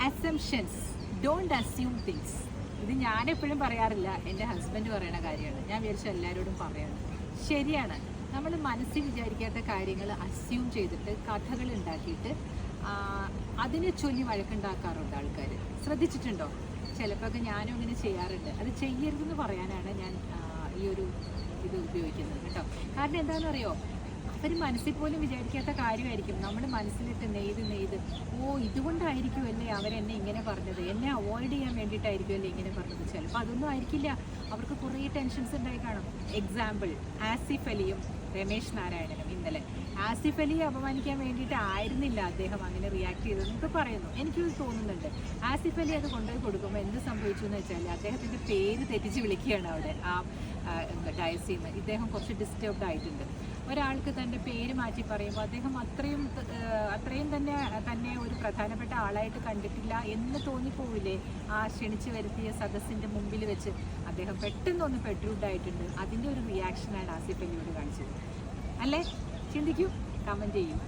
Assumptions, don't assume things. ഇത് ഞാനെപ്പോഴും പറയാറില്ല, എൻ്റെ ഹസ്ബൻഡ് പറയുന്ന കാര്യമാണ്. ഞാൻ വിചാരിച്ചു എല്ലാവരോടും പറയാണ്. ശരിയാണ്, നമ്മൾ മനസ്സിൽ വിചാരിക്കാത്ത കാര്യങ്ങൾ അസ്യൂം ചെയ്തിട്ട് കഥകൾ ഉണ്ടാക്കിയിട്ട് അതിനെ ചൊല്ലി വഴക്കുണ്ടാക്കാറുണ്ട് ആൾക്കാർ. ശ്രദ്ധിച്ചിട്ടുണ്ടോ? ചിലപ്പോൾ ഞാനും അങ്ങനെ ചെയ്യാറുണ്ട്. അത് ചെയ്യരുതെന്ന് പറയാനാണ് ഞാൻ ഈ ഒരു ഇത് ഉപയോഗിക്കുന്നത് കേട്ടോ. കാരണം എന്താണെന്നറിയോ, അവർ മനസ്സിൽ പോലും വിചാരിക്കാത്ത കാര്യമായിരിക്കും നമ്മൾ മനസ്സിലിട്ട് നെയ്ത് ഇതുകൊണ്ടായിരിക്കുമല്ലേ അവരെന്നെ ഇങ്ങനെ പറഞ്ഞത്, എന്നെ അവോയ്ഡ് ചെയ്യാൻ വേണ്ടിയിട്ടായിരിക്കുമല്ലേ ഇങ്ങനെ പറഞ്ഞത്. ചിലപ്പോൾ അതൊന്നും ആയിരിക്കില്ല, അവർക്ക് കുറേ ടെൻഷൻസ് ഉണ്ടായി കാണും. എക്സാമ്പിൾ, ആസിഫ് അലിയും രമേശ് നാരായണനും ഇന്നലെ ആസിഫ് അലിയെ അപമാനിക്കാൻ വേണ്ടിയിട്ട് ആയിരുന്നില്ല അദ്ദേഹം അങ്ങനെ റിയാക്ട് ചെയ്തതെന്നൊക്കെ പറയുന്നു. എനിക്ക് തോന്നുന്നുണ്ട് ആസിഫ് അലി അത് കൊണ്ടുപോയി കൊടുക്കുമ്പോൾ എന്ത് സംഭവിച്ചു എന്ന് വെച്ചാൽ അദ്ദേഹത്തിൻ്റെ പേര് തെറ്റിച്ച് വിളിക്കുകയാണ് അവിടെ ആ ഡയസിൽ നിന്ന്. ഇദ്ദേഹം കുറച്ച് ഡിസ്റ്റർബ്ഡ് ആയിട്ടുണ്ട്. ഒരാൾക്ക് തൻ്റെ പേര് മാറ്റി പറയുമ്പോൾ അദ്ദേഹം അത്രയും തന്നെ ഒരു പ്രധാനപ്പെട്ട ആളായിട്ട് കണ്ടിട്ടില്ല എന്ന് തോന്നിപ്പോവില്ലേ? ആ ക്ഷണിച്ചു വരുത്തിയ സദസ്സിൻ്റെ മുമ്പിൽ വെച്ച് അദ്ദേഹം പെട്ടെന്നൊന്ന് പെട്രൂഡായിട്ടുണ്ട്. അതിൻ്റെ ഒരു റിയാക്ഷനാണ് ആസിഫ് അലിയോട് കാണിച്ചത് അല്ലേ? ചിന്തിക്കൂ, കമൻറ്റ് ചെയ്യൂ.